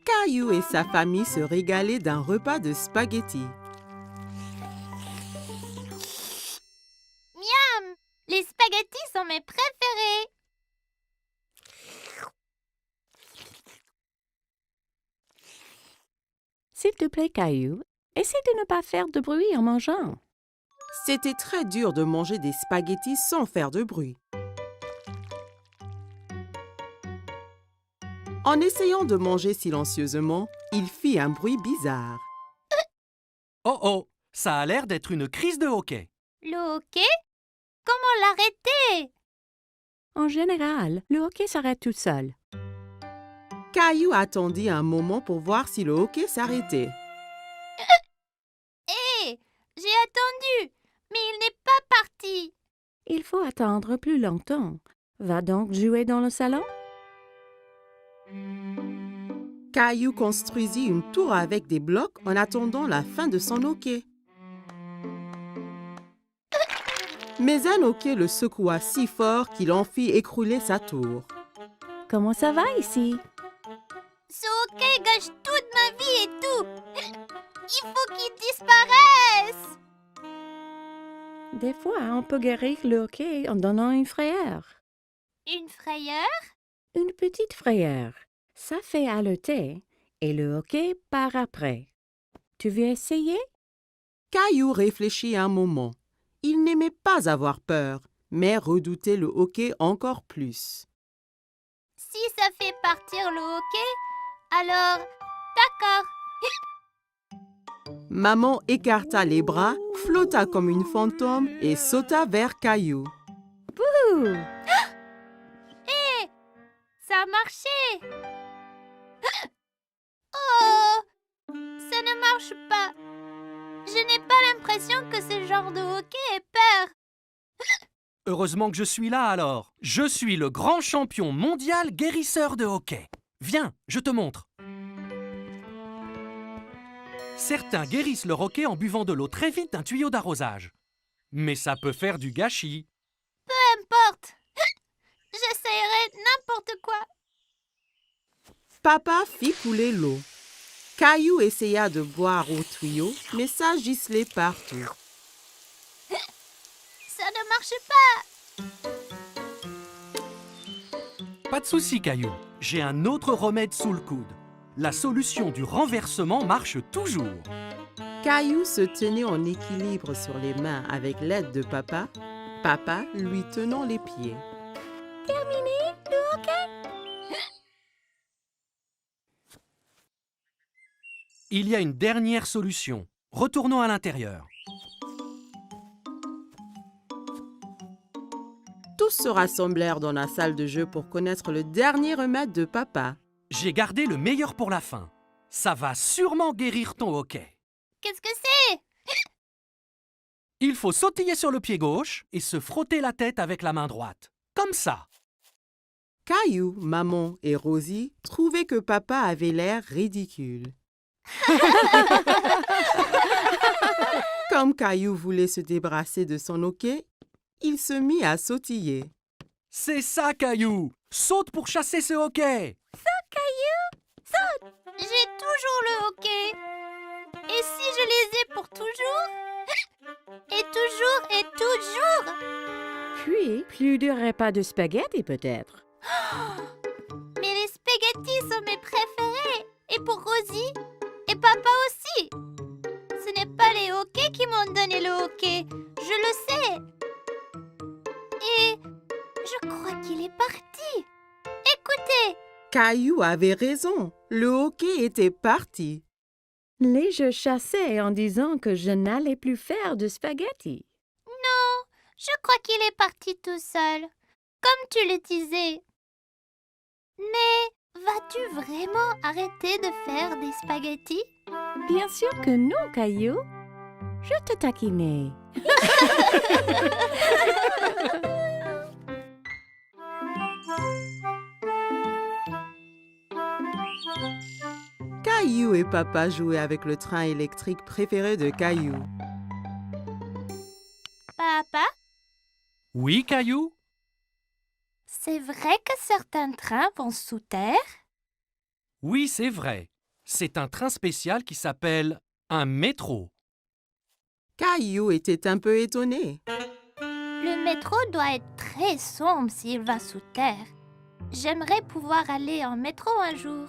Caillou et sa famille se régalaient d'un repas de spaghettis. Miam! Les spaghettis sont mes préférés. S'il te plaît, Caillou, essaie de ne pas faire de bruit en mangeant. C'était très dur de manger des spaghettis sans faire de bruit. En essayant de manger silencieusement, il fit un bruit bizarre. Oh oh, ça a l'air d'être une crise de hoquet. Le hoquet? Comment l'arrêter? En général, le hoquet s'arrête tout seul. Caillou attendit un moment pour voir si le hoquet s'arrêtait. Hé! J'ai attendu, mais il n'est pas parti. Il faut attendre plus longtemps. Va donc jouer dans le salon? Caillou construisit une tour avec des blocs en attendant la fin de son hoquet. Mais un hoquet le secoua si fort qu'il en fit écrouler sa tour. Comment ça va ici? Ce hoquet gâche toute ma vie et tout. Il faut qu'il disparaisse. Des fois, on peut guérir le hoquet en donnant une frayeur. Une frayeur? Une petite frayeur. Ça fait haleter et le hoquet part après. Tu veux essayer? Caillou réfléchit un moment. Il n'aimait pas avoir peur, mais redoutait le hoquet encore plus. Si ça fait partir le hoquet, alors d'accord. Maman écarta les bras, flotta comme une fantôme et sauta vers Caillou. Ouh! Hé! Ça a marché. Oh! Ça ne marche pas. Je n'ai pas l'impression que ce genre de hoquet ait peur. Heureusement que je suis là alors. Je suis le grand champion mondial guérisseur de hoquet. Viens, je te montre. Certains guérissent leur hoquet en buvant de l'eau très vite d'un tuyau d'arrosage. Mais ça peut faire du gâchis. Peu importe. J'essayerai n'importe quoi. Papa fit couler l'eau. Caillou essaya de boire au tuyau, mais ça giselait partout. Ça ne marche pas. Pas de souci, Caillou. J'ai un autre remède sous le coude. La solution du renversement marche toujours. Caillou se tenait en équilibre sur les mains avec l'aide de papa, papa lui tenant les pieds. Terminé le hoquet? Il y a une dernière solution. Retournons à l'intérieur. Tous se rassemblèrent dans la salle de jeu pour connaître le dernier remède de papa. J'ai gardé le meilleur pour la fin. Ça va sûrement guérir ton hoquet. Qu'est-ce que c'est? Il faut sautiller sur le pied gauche et se frotter la tête avec la main droite. Comme ça. Caillou, maman et Rosie trouvaient que papa avait l'air ridicule. Comme Caillou voulait se débarrasser de son hoquet, il se mit à sautiller. C'est ça, Caillou. Saute pour chasser ce hoquet. J'ai toujours le hoquet. Et si je les ai pour toujours? Et toujours et toujours? Puis, plus de repas de spaghettis peut-être. Mais les spaghettis sont mes préférés. Et pour Rosie? Et papa aussi. Ce n'est pas les hoquets qui m'ont donné le hoquet. Je le sais. Et je crois qu'il est parti. Écoutez. Caillou avait raison, le hoquet était parti. Les jeux chassaient en disant que je n'allais plus faire de spaghettis. Non, je crois qu'il est parti tout seul, comme tu le disais. Mais vas-tu vraiment arrêter de faire des spaghettis? Bien sûr que non, Caillou. Je te taquinais. Caillou et papa jouaient avec le train électrique préféré de Caillou. Papa, Oui, Caillou? C'est vrai que certains trains vont sous terre? Oui, c'est vrai. C'est un train spécial qui s'appelle un métro. Caillou était un peu étonné. Le métro doit être très sombre s'il va sous terre. J'aimerais pouvoir aller en métro un jour.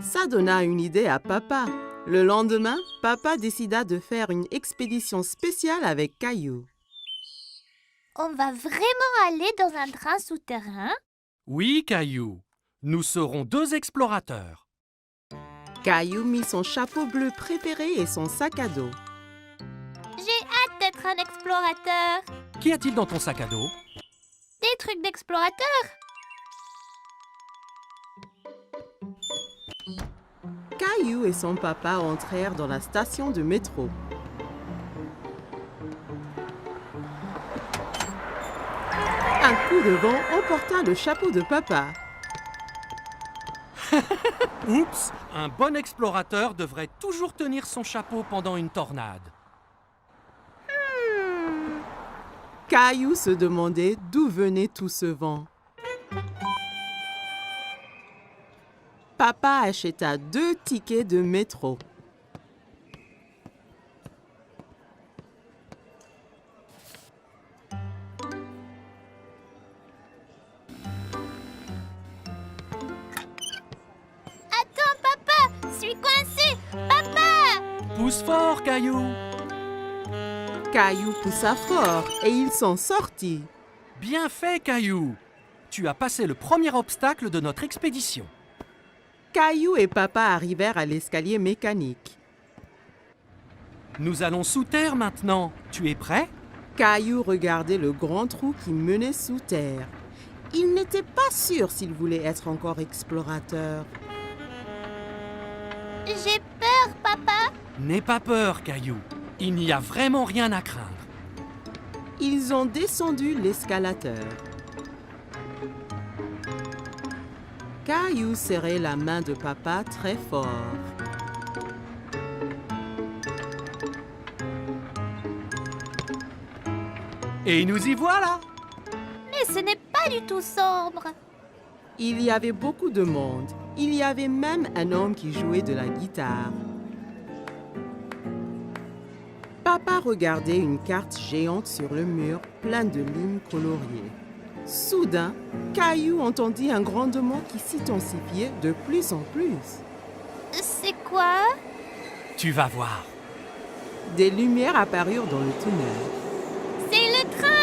Ça donna une idée à papa. Le lendemain, papa décida de faire une expédition spéciale avec Caillou. On va vraiment aller dans un train souterrain? Oui, Caillou. Nous serons 2 explorateurs. Caillou mit son chapeau bleu préféré et son sac à dos. J'ai hâte d'être un explorateur. Qu'y a-t-il dans ton sac à dos? Des trucs d'explorateur. Caillou et son papa entrèrent dans la station de métro. Un coup de vent emporta le chapeau de papa. Oups! Un bon explorateur devrait toujours tenir son chapeau pendant une tornade. Caillou se demandait d'où venait tout ce vent. Papa acheta 2 tickets de métro. Attends, papa! Je suis coincé! Papa! Pousse fort, Caillou! Caillou poussa fort et il s'en sortit. Bien fait, Caillou! Tu as passé le premier obstacle de notre expédition. Caillou et papa arrivèrent à l'escalier mécanique. Nous allons sous terre maintenant. Tu es prêt? Caillou regardait le grand trou qui menait sous terre. Il n'était pas sûr s'il voulait être encore explorateur. J'ai peur, papa! N'aie pas peur, Caillou. Il n'y a vraiment rien à craindre. Ils ont descendu l'escalateur. Caillou serrait la main de papa très fort. Et nous y voilà! Mais ce n'est pas du tout sombre. Il y avait beaucoup de monde. Il y avait même un homme qui jouait de la guitare. Papa regardait une carte géante sur le mur, pleine de lignes coloriées. Soudain, Caillou entendit un grondement qui s'intensifiait de plus en plus. C'est quoi? Tu vas voir. Des lumières apparurent dans le tunnel. C'est le train!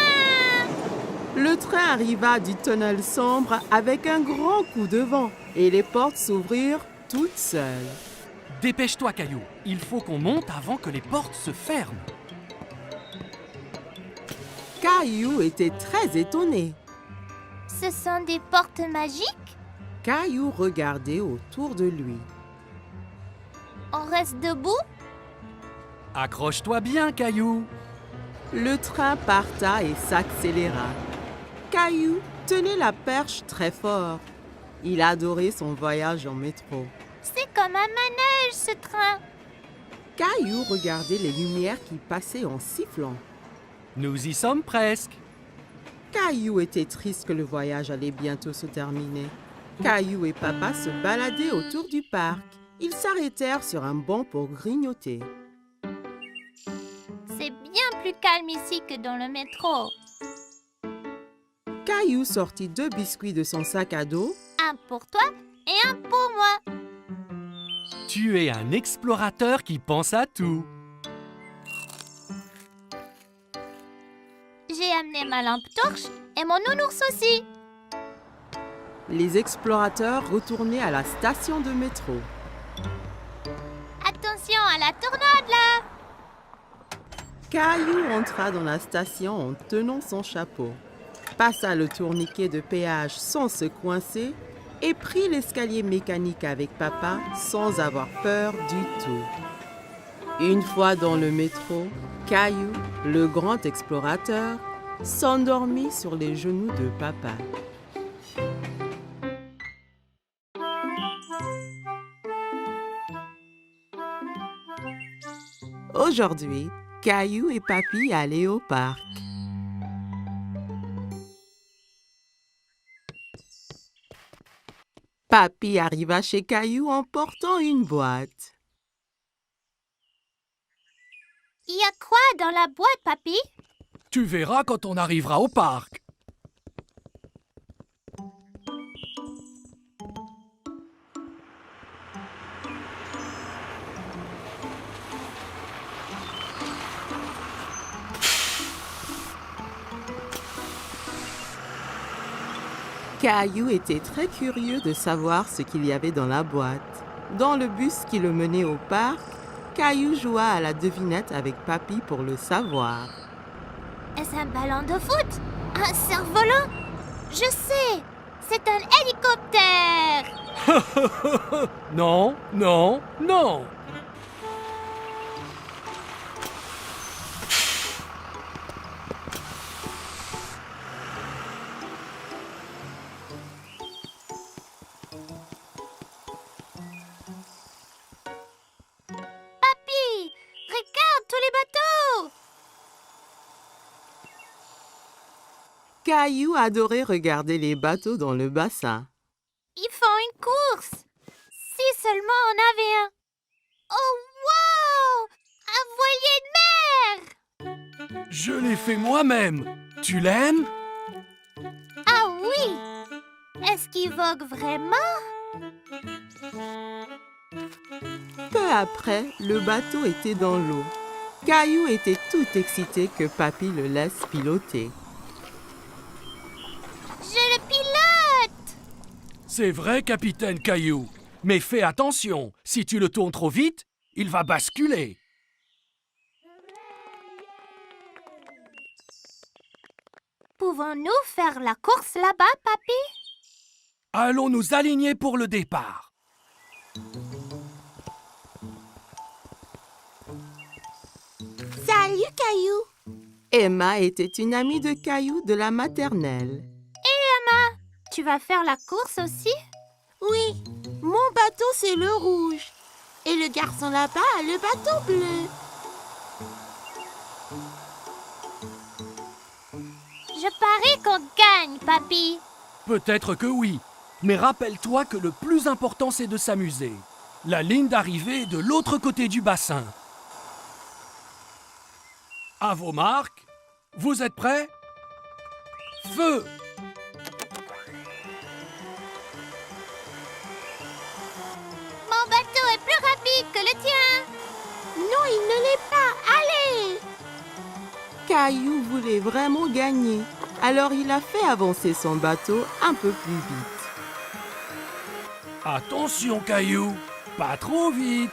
Le train arriva du tunnel sombre avec un grand coup de vent et les portes s'ouvrirent toutes seules. Dépêche-toi, Caillou. Il faut qu'on monte avant que les portes se ferment. Caillou était très étonné. Ce sont des portes magiques? Caillou regardait autour de lui. On reste debout? Accroche-toi bien, Caillou. Le train parta et s'accéléra. Caillou tenait la perche très fort. Il adorait son voyage en métro. C'est comme un manège, ce train. Caillou regardait les lumières qui passaient en sifflant. Nous y sommes presque. Caillou était triste que le voyage allait bientôt se terminer. Caillou et papa se baladaient autour du parc. Ils s'arrêtèrent sur un banc pour grignoter. C'est bien plus calme ici que dans le métro. Caillou sortit 2 biscuits de son sac à dos. Un pour toi et un pour moi. Tu es un explorateur qui pense à tout. J'ai amené ma lampe torche et mon nounours aussi. Les explorateurs retournaient à la station de métro. Attention à la tornade là! Caillou entra dans la station en tenant son chapeau, passa le tourniquet de péage sans se coincer et prit l'escalier mécanique avec papa sans avoir peur du tout. Une fois dans le métro, Caillou, le grand explorateur, s'endormit sur les genoux de papa. Aujourd'hui, Caillou et Papy allaient au parc. Papy arriva chez Caillou en portant une boîte. Il y a quoi dans la boîte, papy? Tu verras quand on arrivera au parc. Caillou était très curieux de savoir ce qu'il y avait dans la boîte. Dans le bus qui le menait au parc, Caillou joua à la devinette avec Papy pour le savoir. Est-ce un ballon de foot? Un cerf-volant? Je sais! C'est un hélicoptère! Non, non, non. Papy! Regarde tous les bateaux! Caillou adorait regarder les bateaux dans le bassin. Ils font une course! Si seulement on avait un... Oh, wow! Un voilier de mer! Je l'ai fait moi-même. Tu l'aimes? Ah oui! Est-ce qu'il vogue vraiment? Peu après, le bateau était dans l'eau. Caillou était tout excité que Papy le laisse piloter. Je le pilote! C'est vrai, capitaine Caillou. Mais fais attention, si tu le tournes trop vite, il va basculer. Pouvons-nous faire la course là-bas, papy? Allons nous aligner pour le départ. Salut Caillou! Emma était une amie de Caillou de la maternelle. Tu vas faire la course aussi? Oui, mon bateau c'est le rouge. Et le garçon là-bas a le bateau bleu. Je parie qu'on gagne, papy. Peut-être que oui, mais rappelle-toi que le plus important c'est de s'amuser. La ligne d'arrivée est de l'autre côté du bassin. À vos marques, vous êtes prêts? Feu! Mon bateau est plus rapide que le tien. Non, il ne l'est pas. Allez! Caillou voulait vraiment gagner, alors il a fait avancer son bateau un peu plus vite. Attention, Caillou, pas trop vite.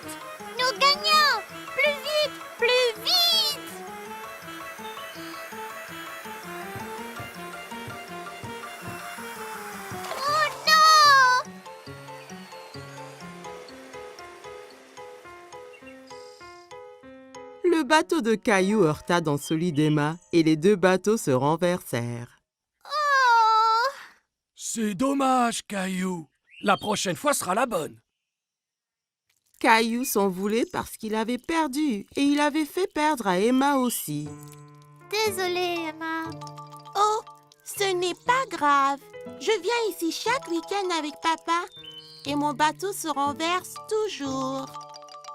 Nous gagnons! Plus vite! Plus vite! Oh non! Le bateau de Caillou heurta dans celui d'Emma et les deux bateaux se renversèrent. Oh! C'est dommage, Caillou. La prochaine fois sera la bonne. Caillou s'en voulait parce qu'il avait perdu et il avait fait perdre à Emma aussi. Désolée, Emma. Oh, ce n'est pas grave. Je viens ici chaque week-end avec papa. Et mon bateau se renverse toujours.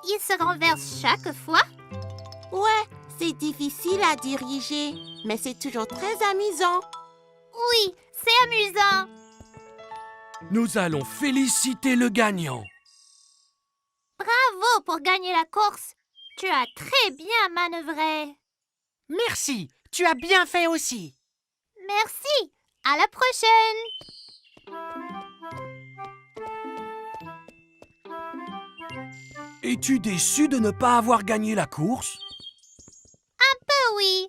Il se renverse chaque fois? Ouais, c'est difficile à diriger, mais c'est toujours très amusant. Oui, c'est amusant. Nous allons féliciter le gagnant. Bravo pour gagner la course. Tu as très bien manœuvré. Merci, tu as bien fait aussi. Merci. À la prochaine. Es-tu déçu de ne pas avoir gagné la course? Oui,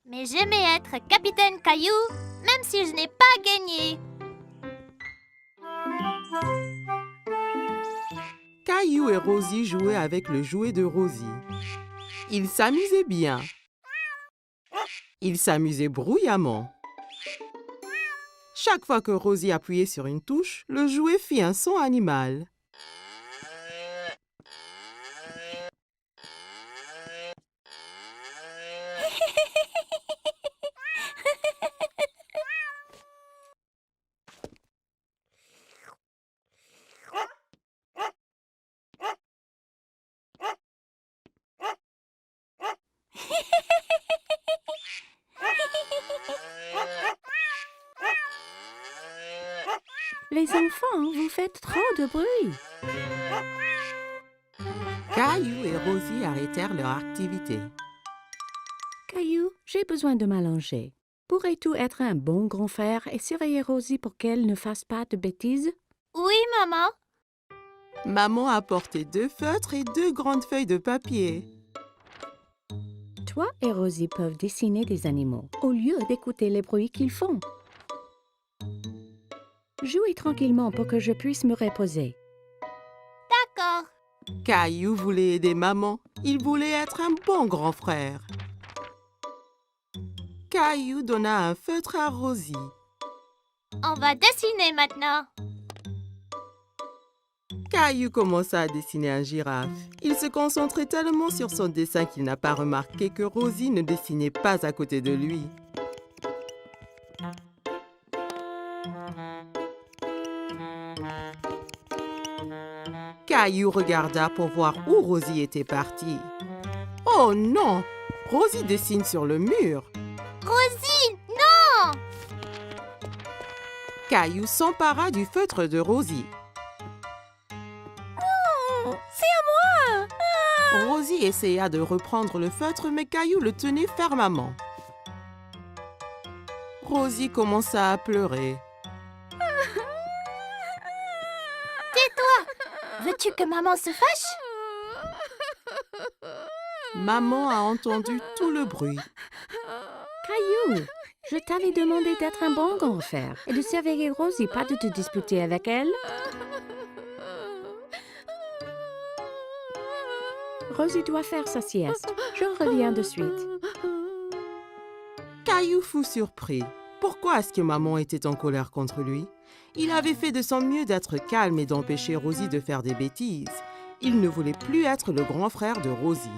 mais j'aimais être capitaine Caillou, même si je n'ai pas gagné. Caillou et Rosie jouaient avec le jouet de Rosie. Ils s'amusaient bien. Ils s'amusaient bruyamment. Chaque fois que Rosie appuyait sur une touche, le jouet fit un son animal. enfants, vous faites trop de bruit. Caillou et Rosie arrêtèrent leur activité. Caillou, j'ai besoin de m'allonger. Pourrais-tu être un bon grand frère et surveiller Rosie pour qu'elle ne fasse pas de bêtises? Oui, maman. Maman a apporté 2 feutres et 2 grandes feuilles de papier. Toi et Rosie peuvent dessiner des animaux au lieu d'écouter les bruits qu'ils font. Jouez tranquillement pour que je puisse me reposer. D'accord. Caillou voulait aider maman. Il voulait être un bon grand frère. Caillou donna un feutre à Rosie. On va dessiner maintenant. Caillou commença à dessiner un girafe. Il se concentrait tellement sur son dessin qu'il n'a pas remarqué que Rosie ne dessinait pas à côté de lui. Caillou regarda pour voir où Rosie était partie. Oh non! Rosie dessine sur le mur. Rosie, non! Caillou s'empara du feutre de Rosie. C'est à moi! Rosie essaya de reprendre le feutre, mais Caillou le tenait fermement. Rosie commença à pleurer. Veux-tu que maman se fâche? Maman a entendu tout le bruit. Caillou, je t'avais demandé d'être un bon grand frère et de surveiller Rosie, pas de te disputer avec elle. Rosie doit faire sa sieste. Je reviens de suite. Caillou fut surpris. Pourquoi est-ce que maman était en colère contre lui? Il avait fait de son mieux d'être calme et d'empêcher Rosie de faire des bêtises. Il ne voulait plus être le grand frère de Rosie.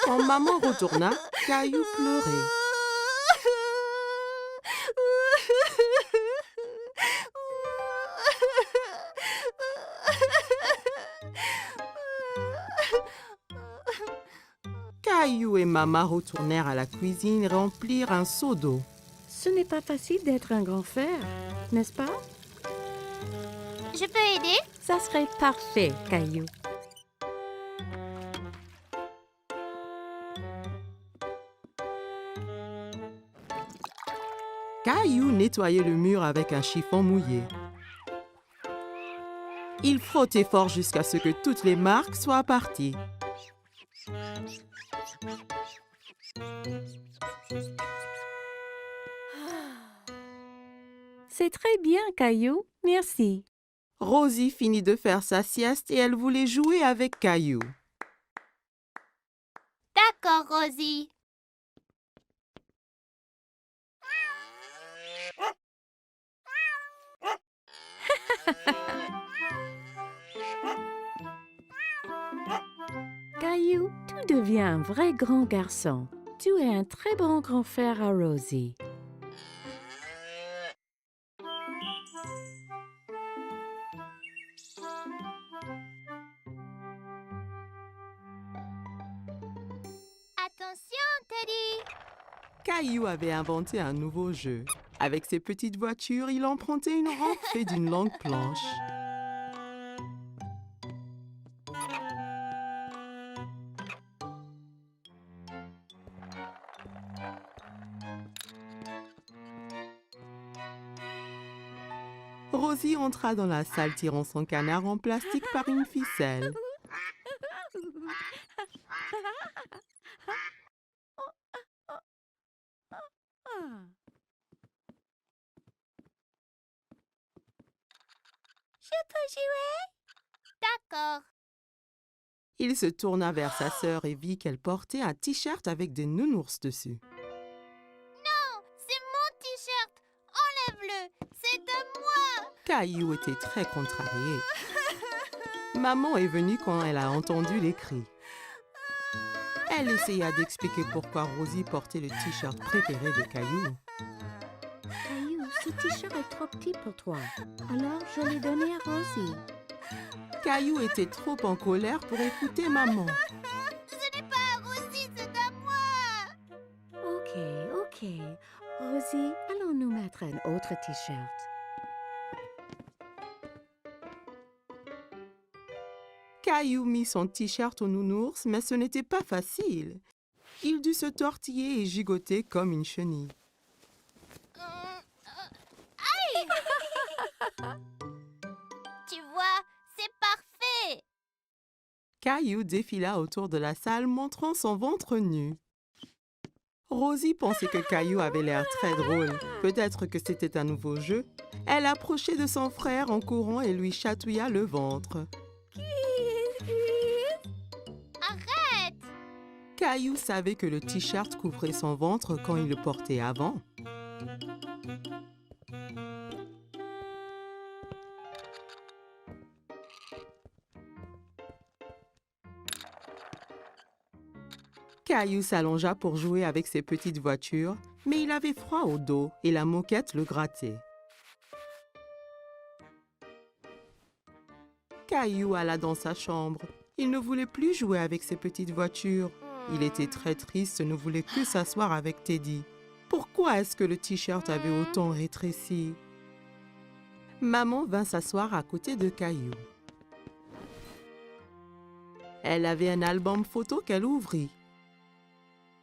Quand maman retourna, Caillou pleurait. Caillou et maman retournèrent à la cuisine et remplirent un seau d'eau. Ce n'est pas facile d'être un grand frère, n'est-ce pas? Je peux aider? Ça serait parfait, Caillou. Caillou nettoyait le mur avec un chiffon mouillé. Il frottait fort jusqu'à ce que toutes les marques soient parties. C'est très bien, Caillou. Merci. Rosie finit de faire sa sieste et elle voulait jouer avec Caillou. D'accord, Rosie. Caillou, tu deviens un vrai grand garçon. Tu es un très bon grand frère à Rosie. Attention, Teddy. Caillou avait inventé un nouveau jeu. Avec ses petites voitures, il empruntait une rampe faite d'une longue planche. Rosie entra dans la salle tirant son canard en plastique par une ficelle. Je peux jouer? D'accord. Il se tourna vers sa sœur et vit qu'elle portait un t-shirt avec des nounours dessus. Non, c'est mon t-shirt. Enlève-le. C'est à moi. Caillou était très contrarié. Maman est venue quand elle a entendu les cris. Elle essaya d'expliquer pourquoi Rosie portait le t-shirt préféré de Caillou. Caillou, ce t-shirt est trop petit pour toi. Alors, je l'ai donné à Rosie. Caillou était trop en colère pour écouter maman. Ce n'est pas à Rosie, c'est à moi. Ok. mettre un autre t-shirt. Caillou mit son t-shirt au nounours, mais ce n'était pas facile. Il dut se tortiller et gigoter comme une chenille. Aïe! Tu vois, c'est parfait. Caillou défila autour de la salle montrant son ventre nu. Rosie pensait que Caillou avait l'air très drôle. Peut-être que c'était un nouveau jeu. Elle approchait de son frère en courant et lui chatouilla le ventre. Arrête! Caillou savait que le t-shirt couvrait son ventre quand il le portait avant. Caillou s'allongea pour jouer avec ses petites voitures, mais il avait froid au dos et la moquette le grattait. Caillou alla dans sa chambre. Il ne voulait plus jouer avec ses petites voitures. Il était très triste et ne voulait que s'asseoir avec Teddy. Pourquoi est-ce que le t-shirt avait autant rétréci? Maman vint s'asseoir à côté de Caillou. Elle avait un album photo qu'elle ouvrit.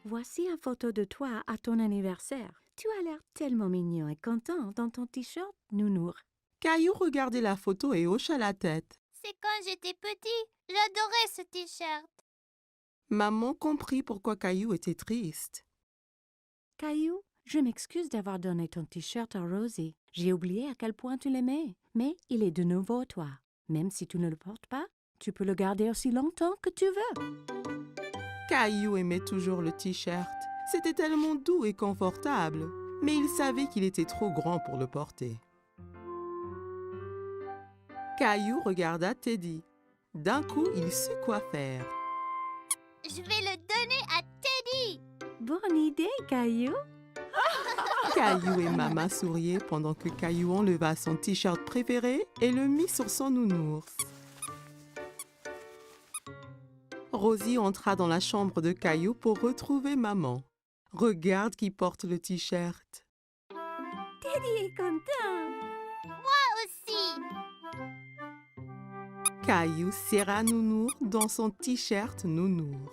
Voici une photo de toi à ton anniversaire. Tu as l'air tellement mignon et content dans ton t-shirt nounours. Caillou regardait la photo et hocha la tête. C'est quand j'étais petit. J'adorais ce t-shirt. Maman comprit pourquoi Caillou était triste. Caillou, je m'excuse d'avoir donné ton t-shirt à Rosie. J'ai oublié à quel point tu l'aimais, mais il est de nouveau toi. Même si tu ne le portes pas, tu peux le garder aussi longtemps que tu veux. Caillou aimait toujours le t-shirt. C'était tellement doux et confortable, mais il savait qu'il était trop grand pour le porter. Caillou regarda Teddy. D'un coup, il sut quoi faire. Je vais le donner à Teddy. Bonne idée, Caillou. Caillou et Maman souriaient pendant que Caillou enleva son t-shirt préféré et le mit sur son nounours. Rosie entra dans la chambre de Caillou pour retrouver Maman. Regarde qui porte le t-shirt. Teddy est content. Aussi. Caillou serra Nounours dans son t-shirt Nounours.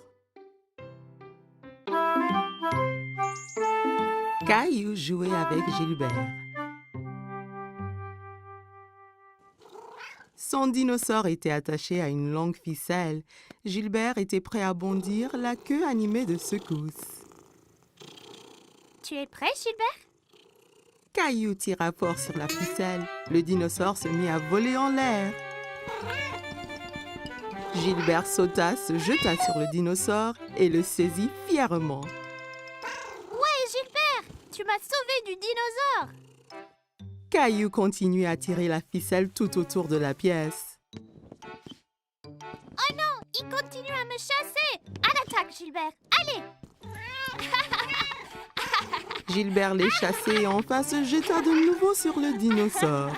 Caillou jouait avec Gilbert. Son dinosaure était attaché à une longue ficelle. Gilbert était prêt à bondir, la queue animée de secousses. Tu es prêt, Gilbert? Caillou tira fort sur la ficelle. Le dinosaure se mit à voler en l'air. Gilbert sauta, se jeta sur le dinosaure et le saisit fièrement. Ouais, Gilbert! Tu m'as sauvé du dinosaure! Caillou continuait à tirer la ficelle tout autour de la pièce. Oh non! Il continue à me chasser! À l'attaque, Gilbert! Allez! Gilbert les chassait et enfin se jeta de nouveau sur le dinosaure.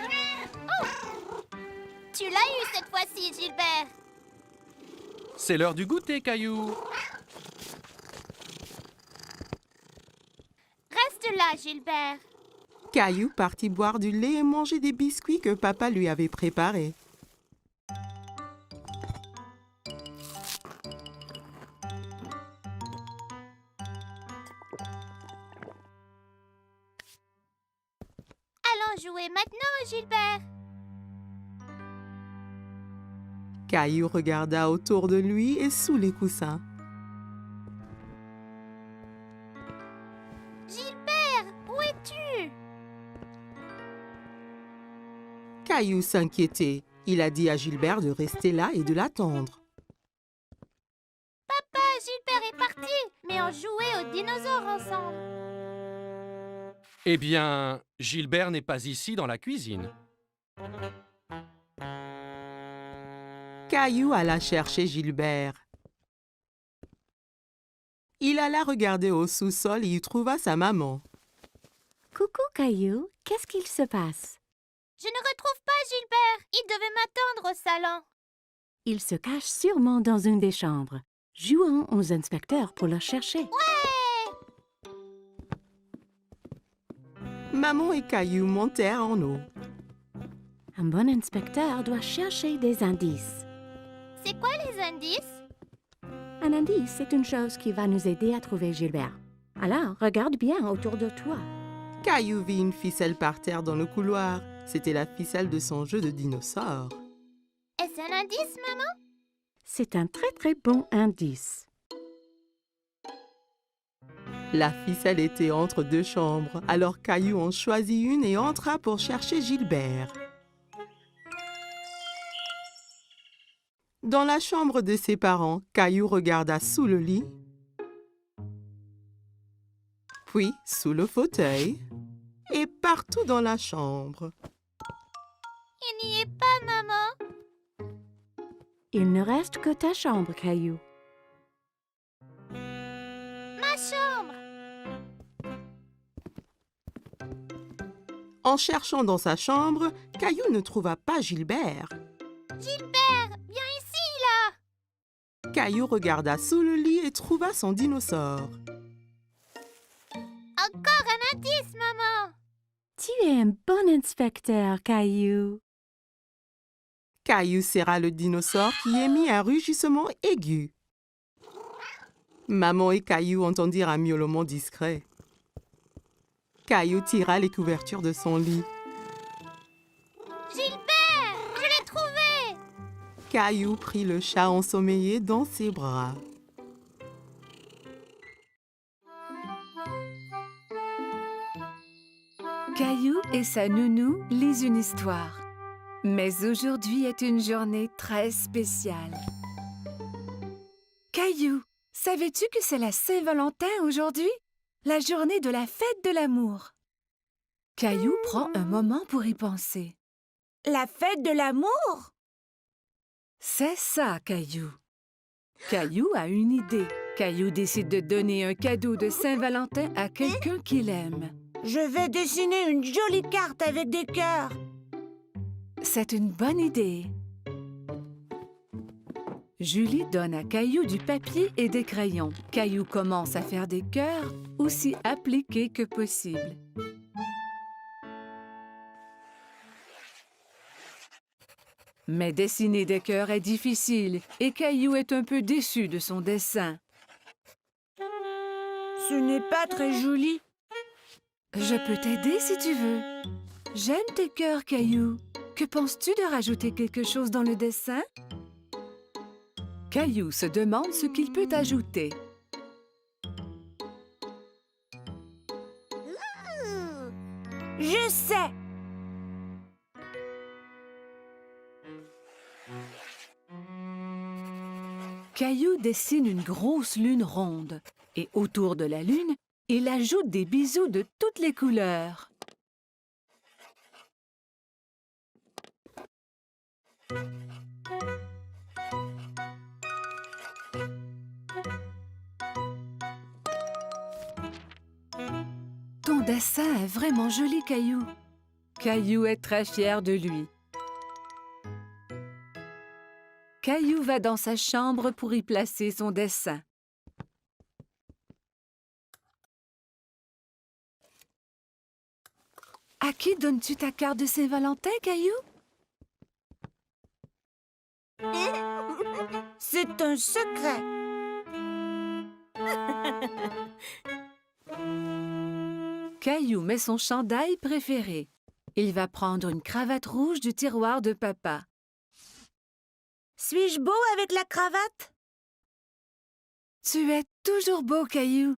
Tu l'as eu cette fois-ci, Gilbert! C'est l'heure du goûter, Caillou. Reste là, Gilbert! Caillou partit boire du lait et manger des biscuits que papa lui avait préparés. Allons jouer maintenant, Gilbert! Caillou regarda autour de lui et sous les coussins. Gilbert, où es-tu? Caillou s'inquiétait. Il a dit à Gilbert de rester là et de l'attendre. Papa, Gilbert est parti, mais on jouait aux dinosaures ensemble. Eh bien, Gilbert n'est pas ici dans la cuisine. Caillou alla chercher Gilbert. Il alla regarder au sous-sol et y trouva sa maman. Coucou, Caillou. Qu'est-ce qu'il se passe? Je ne retrouve pas Gilbert. Il devait m'attendre au salon. Il se cache sûrement dans une des chambres. Jouons aux inspecteurs pour le chercher. Ouais! Maman et Caillou montèrent en haut. Un bon inspecteur doit chercher des indices. C'est quoi les indices? Un indice, c'est une chose qui va nous aider à trouver Gilbert. Alors, regarde bien autour de toi. Caillou vit une ficelle par terre dans le couloir. C'était la ficelle de son jeu de dinosaure. Est-ce un indice, maman? C'est un très très bon indice. La ficelle était entre deux chambres, alors Caillou en choisit une et entra pour chercher Gilbert. Dans la chambre de ses parents, Caillou regarda sous le lit, puis sous le fauteuil et partout dans la chambre. Il n'y est pas, maman. Il ne reste que ta chambre, Caillou. Ma chambre. En cherchant dans sa chambre, Caillou ne trouva pas Gilbert. Gilbert, viens ici, là. Caillou regarda sous le lit et trouva son dinosaure. Encore un indice, maman. Tu es un bon inspecteur, Caillou. Caillou serra le dinosaure qui émit un rugissement aigu. Maman et Caillou entendirent un miaulement discret. Caillou tira les couvertures de son lit. Gilbert, je l'ai trouvé. Caillou prit le chat ensommeillé dans ses bras. Caillou et sa nounou lisent une histoire. Mais aujourd'hui est une journée très spéciale. Caillou, savais-tu que c'est la Saint-Valentin aujourd'hui? La journée de la fête de l'amour. Caillou prend un moment pour y penser. La fête de l'amour? C'est ça, Caillou. Caillou a une idée. Caillou décide de donner un cadeau de Saint-Valentin à quelqu'un qu'il aime. Je vais dessiner une jolie carte avec des cœurs. C'est une bonne idée. Julie donne à Caillou du papier et des crayons. Caillou commence à faire des cœurs aussi appliqués que possible. Mais dessiner des cœurs est difficile et Caillou est un peu déçu de son dessin. Ce n'est pas très joli. Je peux t'aider si tu veux. J'aime tes cœurs, Caillou. Que penses-tu de rajouter quelque chose dans le dessin? Caillou se demande ce qu'il peut ajouter. Je sais. Caillou dessine une grosse lune ronde et autour de la lune, il ajoute des bisous de toutes les couleurs. Ton dessin est vraiment joli, Caillou. Caillou est très fier de lui. Caillou va dans sa chambre pour y placer son dessin. À qui donnes-tu ta carte de Saint-Valentin, Caillou? C'est un secret. Caillou met son chandail préféré. Il va prendre une cravate rouge du tiroir de papa. Suis-je beau avec la cravate? Tu es toujours beau, Caillou.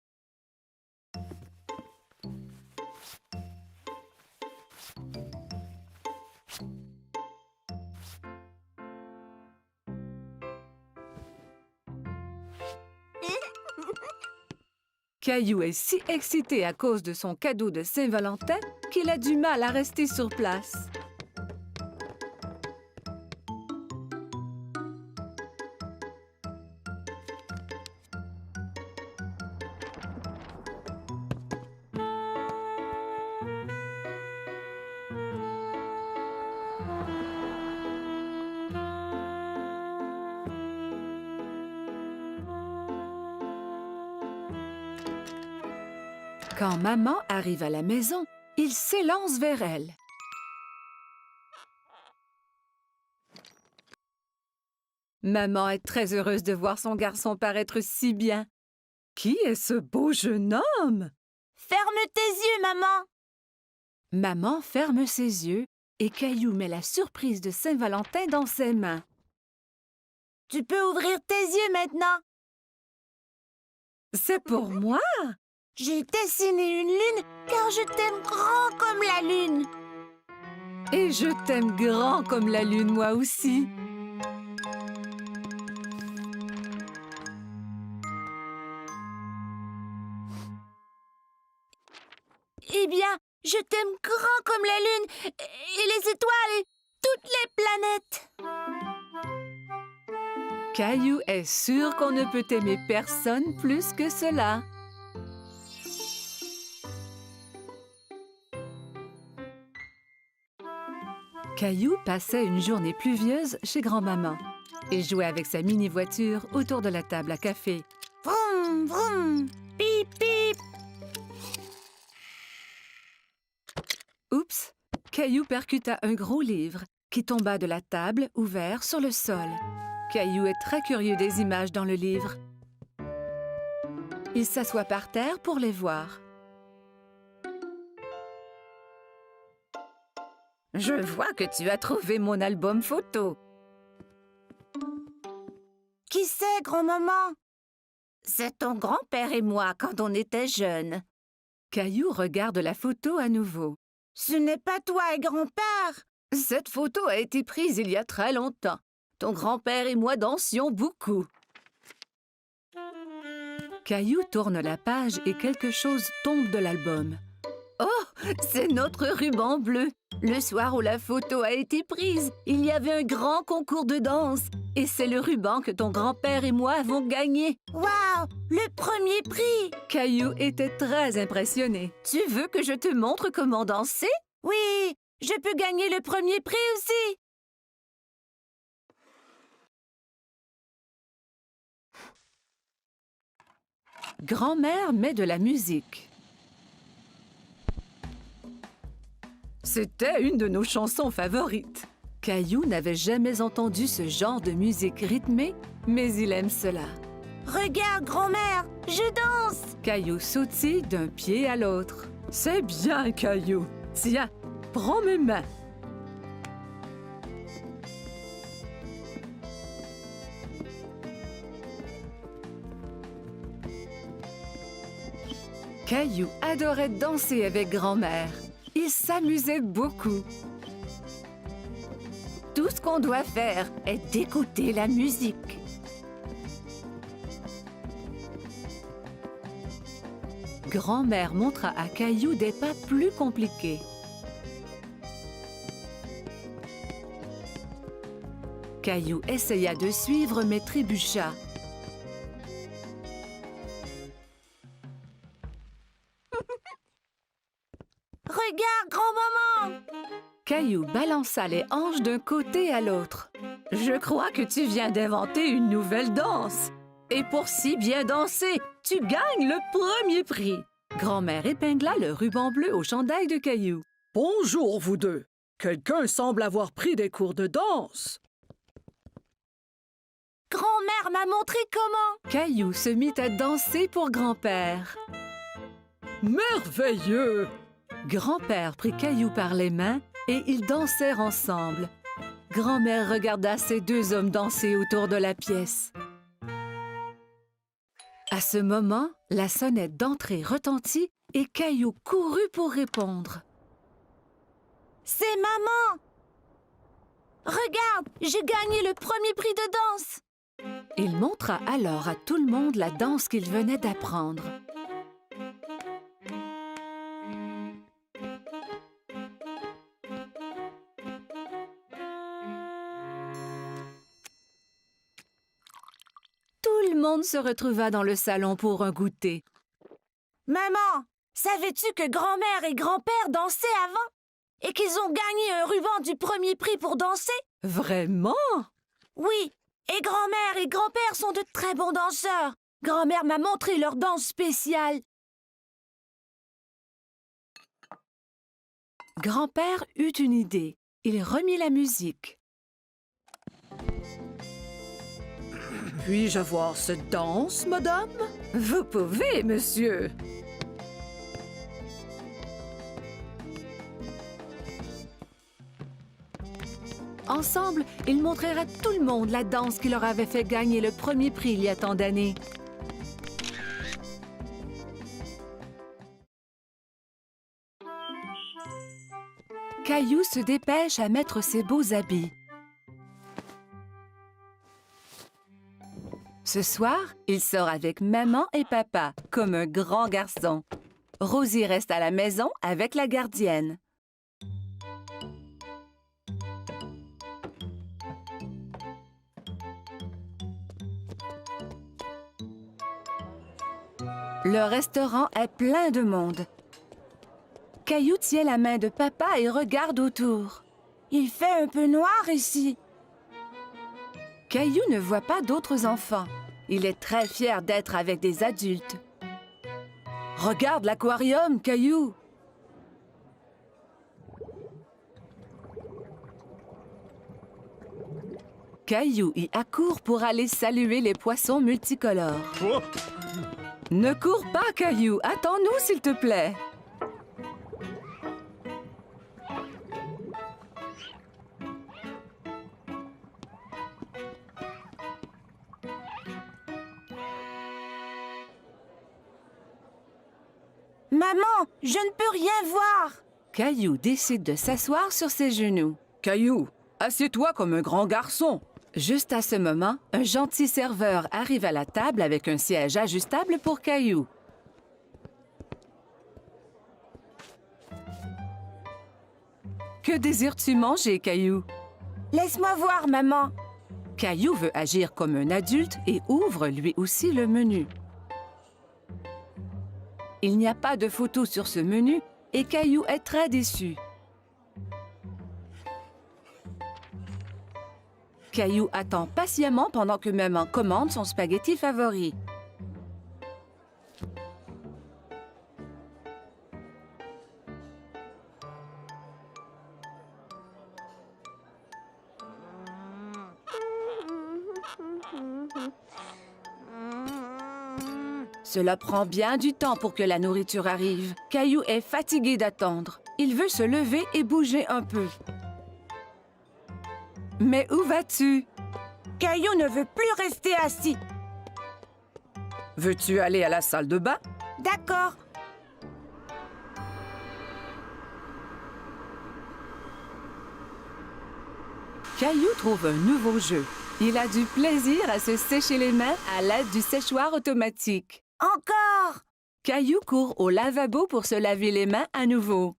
Caillou est si excité à cause de son cadeau de Saint-Valentin qu'il a du mal à rester sur place. Quand maman arrive à la maison, Il s'élance vers elle. Maman est très heureuse de voir son garçon paraître si bien. Qui est ce beau jeune homme? Ferme tes yeux, maman. Maman ferme ses yeux et Caillou met la surprise de Saint-Valentin dans ses mains. Tu peux ouvrir tes yeux maintenant. C'est pour moi? J'ai dessiné une lune car je t'aime grand comme la lune. Et je t'aime grand comme la lune, moi aussi. Eh bien, je t'aime grand comme la lune et les étoiles et toutes les planètes. Caillou est sûr qu'on ne peut aimer personne plus que cela. Caillou passait une journée pluvieuse chez grand-maman. Il jouait avec sa mini-voiture autour de la table à café. Vroom, vroom, pip, pip. Oups! Caillou percuta un gros livre qui tomba de la table ouvert sur le sol. Caillou est très curieux des images dans le livre. Il s'assoit par terre pour les voir. Je vois que tu as trouvé mon album photo. Qui c'est, grand-maman? C'est ton grand-père et moi quand on était jeunes. Caillou regarde la photo à nouveau. Ce n'est pas toi et grand-père. Cette photo a été prise il y a très longtemps. Ton grand-père et moi dansions beaucoup. Caillou tourne la page et quelque chose tombe de l'album. Oh, c'est notre ruban bleu. Le soir où la photo a été prise, il y avait un grand concours de danse. Et c'est le ruban que ton grand-père et moi avons gagné. Waouh, le premier prix. Caillou était très impressionné. Tu veux que je te montre comment danser? Oui, je peux gagner le premier prix aussi. Grand-mère met de la musique. C'était une de nos chansons favorites. Caillou n'avait jamais entendu ce genre de musique rythmée, mais il aime cela. Regarde, grand-mère, je danse. Caillou sautille d'un pied à l'autre. C'est bien, Caillou. Tiens, prends mes mains. Caillou adorait danser avec grand-mère. Il s'amusait beaucoup. Tout ce qu'on doit faire est d'écouter la musique. Grand-mère montra à Caillou des pas plus compliqués. Caillou essaya de suivre mais trébucha. Regarde, grand-maman. Caillou balança les hanches d'un côté à l'autre. Je crois que tu viens d'inventer une nouvelle danse. Et pour si bien danser, tu gagnes le premier prix. Grand-mère épingla le ruban bleu au chandail de Caillou. Bonjour, vous deux. Quelqu'un semble avoir pris des cours de danse. Grand-mère m'a montré comment. Caillou se mit à danser pour grand-père. Merveilleux! Grand-père prit Caillou par les mains et ils dansèrent ensemble. Grand-mère regarda ces deux hommes danser autour de la pièce. À ce moment, la sonnette d'entrée retentit et Caillou courut pour répondre. C'est maman. Regarde, j'ai gagné le premier prix de danse. Il montra alors à tout le monde la danse qu'il venait d'apprendre. Tout le monde se retrouva dans le salon pour un goûter. Maman, savais-tu que grand-mère et grand-père dansaient avant? Et qu'ils ont gagné un ruban du premier prix pour danser? Vraiment? Oui, et grand-mère et grand-père sont de très bons danseurs. Grand-mère m'a montré leur danse spéciale. Grand-père eut une idée. Il remit la musique. Puis-je avoir cette danse, madame? Vous pouvez, monsieur. Ensemble, ils montrèrent à tout le monde la danse qui leur avait fait gagner le premier prix il y a tant d'années. Caillou se dépêche à mettre ses beaux habits. Ce soir, il sort avec maman et papa, comme un grand garçon. Rosie reste à la maison avec la gardienne. Le restaurant est plein de monde. Caillou tient la main de papa et regarde autour. Il fait un peu noir ici. Caillou ne voit pas d'autres enfants. Il est très fier d'être avec des adultes. Regarde l'aquarium, Caillou. Caillou y accourt pour aller saluer les poissons multicolores. Ne cours pas, Caillou. Attends-nous, s'il te plaît. Maman, je ne peux rien voir. Caillou décide de s'asseoir sur ses genoux. Caillou, assieds-toi comme un grand garçon. Juste à ce moment, un gentil serveur arrive à la table avec un siège ajustable pour Caillou. Que désires-tu manger, Caillou? Laisse-moi voir, maman. Caillou veut agir comme un adulte et ouvre lui aussi le menu. Il n'y a pas de photo sur ce menu et Caillou est très déçu. Caillou attend patiemment pendant que maman commande son spaghetti favori. Cela prend bien du temps pour que la nourriture arrive. Caillou est fatigué d'attendre. Il veut se lever et bouger un peu. Mais où vas-tu? Caillou ne veut plus rester assis. Veux-tu aller à la salle de bain? D'accord. Caillou trouve un nouveau jeu. Il a du plaisir à se sécher les mains à l'aide du séchoir automatique. Encore. Caillou court au lavabo pour se laver les mains à nouveau.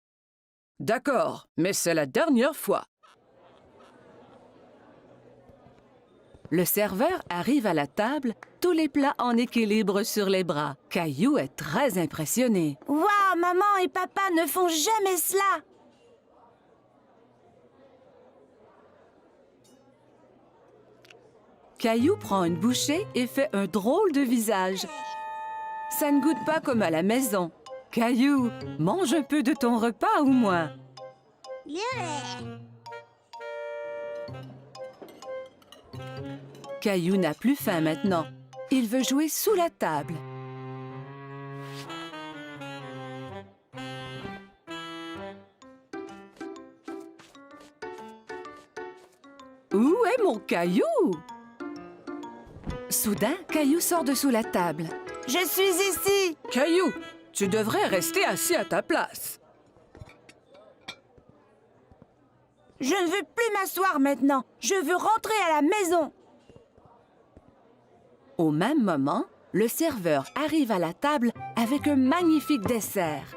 D'accord, mais c'est la dernière fois. Le serveur arrive à la table, tous les plats en équilibre sur les bras. Caillou est très impressionné. Waouh, maman et papa ne font jamais cela. Caillou prend une bouchée et fait un drôle de visage. Ça ne goûte pas comme à la maison. Caillou, mange un peu de ton repas au moins. Caillou n'a plus faim maintenant. Il veut jouer sous la table. Où est mon Caillou? Soudain, Caillou sort de sous la table. Je suis ici. Caillou, tu devrais rester assis à ta place. Je ne veux plus m'asseoir maintenant. Je veux rentrer à la maison. Au même moment, le serveur arrive à la table avec un magnifique dessert.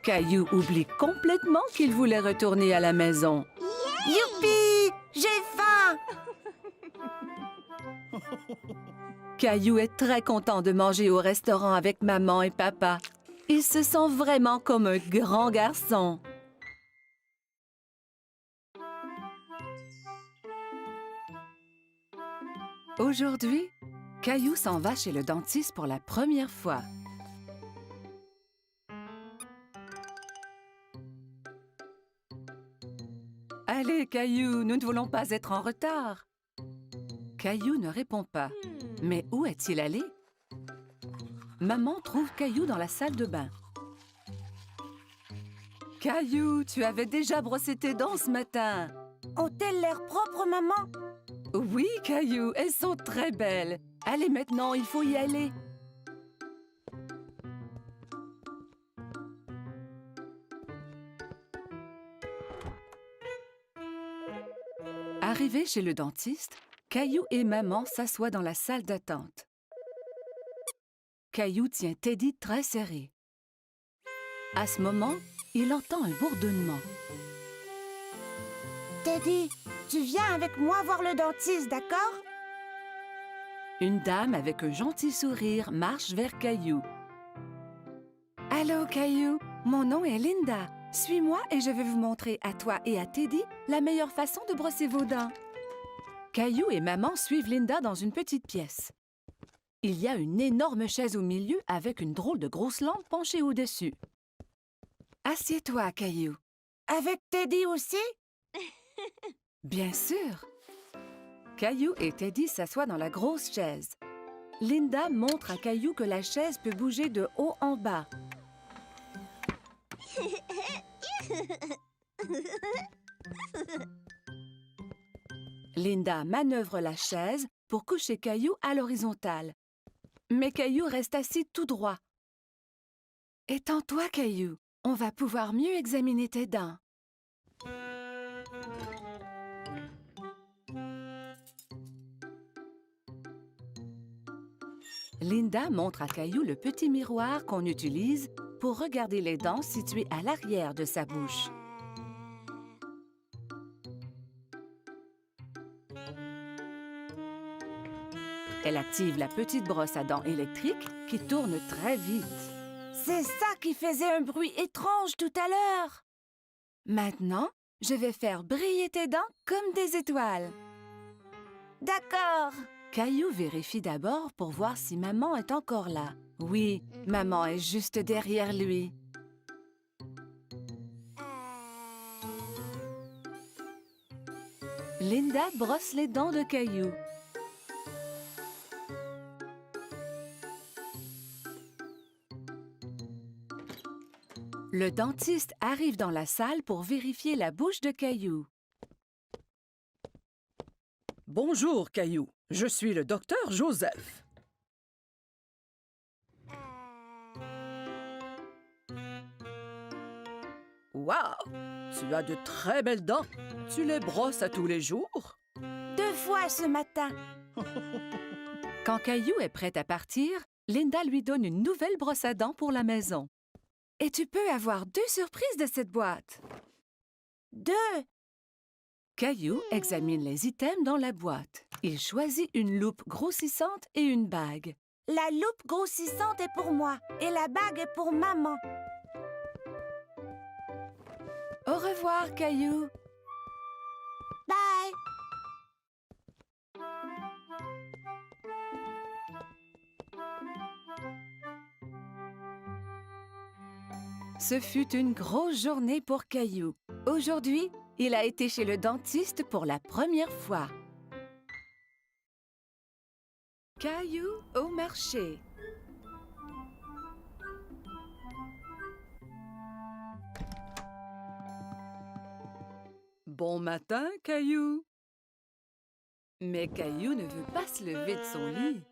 Caillou oublie complètement qu'il voulait retourner à la maison. Youpi! J'ai faim. Caillou est très content de manger au restaurant avec maman et papa. Il se sent vraiment comme un grand garçon. Aujourd'hui, Caillou s'en va chez le dentiste pour la première fois. Allez, Caillou, nous ne voulons pas être en retard. Caillou ne répond pas. Mais où est-il allé? Maman trouve Caillou dans la salle de bain. Caillou, tu avais déjà brossé tes dents ce matin. Ont-elles l'air propres, maman? Oui, Caillou, elles sont très belles. Allez, maintenant, il faut y aller. Arrivé chez le dentiste, Caillou et maman s'assoient dans la salle d'attente. Caillou tient Teddy très serré. À ce moment, il entend un bourdonnement. Teddy, tu viens avec moi voir le dentiste, d'accord? Une dame avec un gentil sourire marche vers Caillou. Allô, Caillou, mon nom est Linda. Suis-moi et je vais vous montrer à toi et à Teddy la meilleure façon de brosser vos dents. Caillou et maman suivent Linda dans une petite pièce. Il y a une énorme chaise au milieu avec une drôle de grosse lampe penchée au-dessus. Assieds-toi, Caillou. Avec Teddy aussi? Bien sûr. Caillou et Teddy s'assoient dans la grosse chaise. Linda montre à Caillou que la chaise peut bouger de haut en bas. Linda manœuvre la chaise pour coucher Caillou à l'horizontale. Mais Caillou reste assis tout droit. Étends-toi, Caillou. On va pouvoir mieux examiner tes dents. Linda montre à Caillou le petit miroir qu'on utilise pour regarder les dents situées à l'arrière de sa bouche. Elle active la petite brosse à dents électrique qui tourne très vite. C'est ça qui faisait un bruit étrange tout à l'heure. Maintenant, je vais faire briller tes dents comme des étoiles. D'accord. Caillou vérifie d'abord pour voir si maman est encore là. Oui, maman est juste derrière lui. Linda brosse les dents de Caillou. Le dentiste arrive dans la salle pour vérifier la bouche de Caillou. Bonjour, Caillou. Je suis le docteur Joseph. Waouh! Tu as de très belles dents. Tu les brosses à tous les jours? 2 fois ce matin. Quand Caillou est prêt à partir, Linda lui donne une nouvelle brosse à dents pour la maison. Et tu peux avoir 2 surprises de cette boîte. 2. Caillou examine les items dans la boîte. Il choisit une loupe grossissante et une bague. La loupe grossissante est pour moi et la bague est pour maman. Au revoir, Caillou. Bye. Ce fut une grosse journée pour Caillou. Aujourd'hui, il a été chez le dentiste pour la première fois. Caillou au marché. Bon matin, Caillou. Mais Caillou ne veut pas se lever de son lit.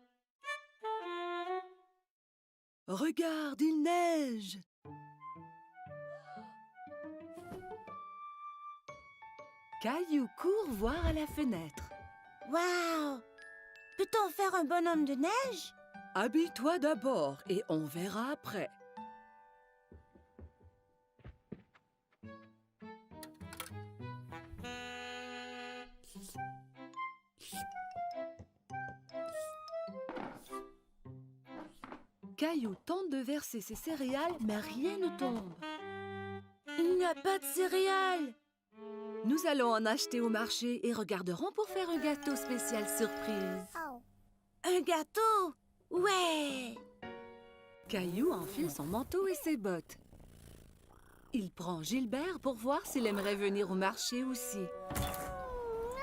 Regarde, il neige. Caillou court voir à la fenêtre. Waouh! Peut-on faire un bonhomme de neige? Habille-toi d'abord et on verra après. Caillou tente de verser ses céréales, mais rien ne tombe. Il n'y a pas de céréales. Nous allons en acheter au marché et regarderons pour faire un gâteau spécial surprise. Un gâteau? Ouais! Caillou enfile son manteau et ses bottes. Il prend Gilbert pour voir s'il aimerait venir au marché aussi.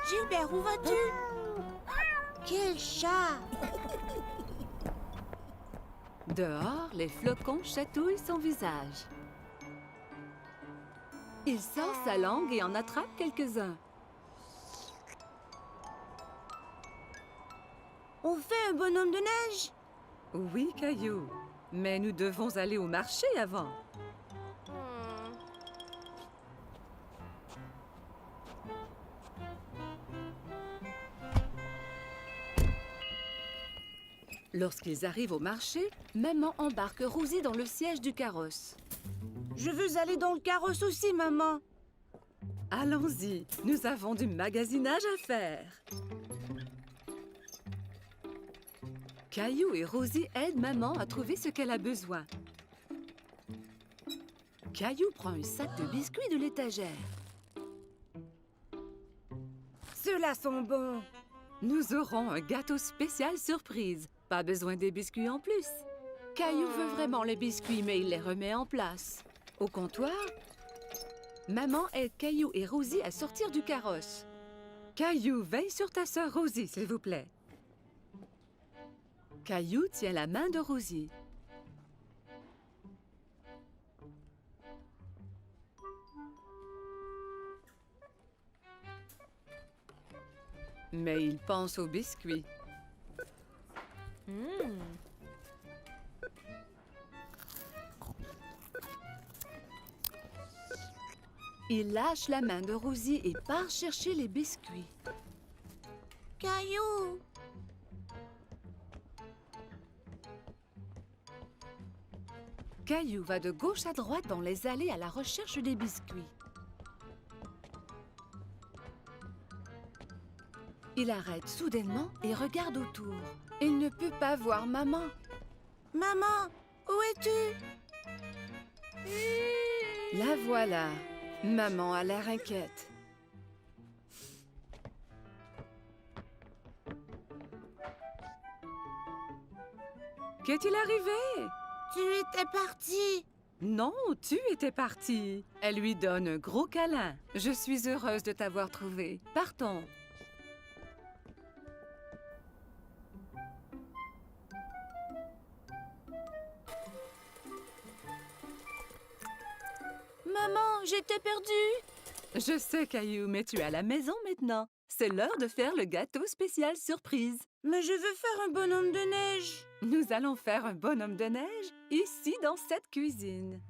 Gilbert, où vas-tu? Quel chat! Dehors, les flocons chatouillent son visage. Il sort sa langue et en attrape quelques-uns. On fait un bonhomme de neige? Oui, Caillou, mais nous devons aller au marché avant. Lorsqu'ils arrivent au marché, maman embarque Rosie dans le siège du carrosse. Je veux aller dans le carrosse aussi, maman. Allons-y, nous avons du magasinage à faire. Caillou et Rosie aident maman à trouver ce qu'elle a besoin. Caillou prend un sac de biscuits de l'étagère. Ceux-là sont bons. Nous aurons un gâteau spécial surprise. Pas besoin des biscuits en plus. Caillou veut vraiment les biscuits, mais il les remet en place. Au comptoir, maman aide Caillou et Rosie à sortir du carrosse. Caillou, veille sur ta sœur Rosie, s'il vous plaît. Caillou tient la main de Rosie. Mais il pense aux biscuits. Il lâche la main de Rosie et part chercher les biscuits. Caillou! Caillou va de gauche à droite dans les allées à la recherche des biscuits. Il arrête soudainement et regarde autour. Il ne peut pas voir maman. Maman, où es-tu? La voilà. Maman a l'air inquiète. Qu'est-il arrivé? Tu étais partie. Non, tu étais partie. Elle lui donne un gros câlin. Je suis heureuse de t'avoir trouvé. Partons. Maman, j'étais perdue. Je sais, Caillou, mais tu es à la maison maintenant. C'est l'heure de faire le gâteau spécial surprise. Mais je veux faire un bonhomme de neige. Nous allons faire un bonhomme de neige ici dans cette cuisine.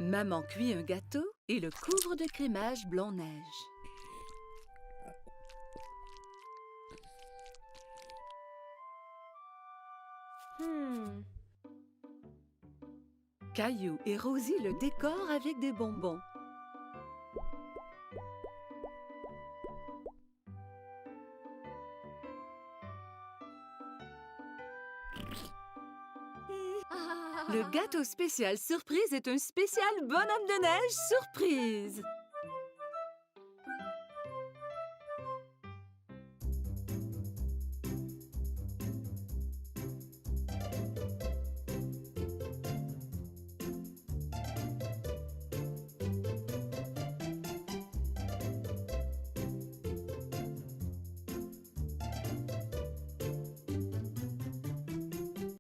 Maman cuit un gâteau et le couvre de crémage blanc-neige. Caillou et Rosie le décorent avec des bonbons. Le gâteau spécial surprise est un spécial bonhomme de neige surprise.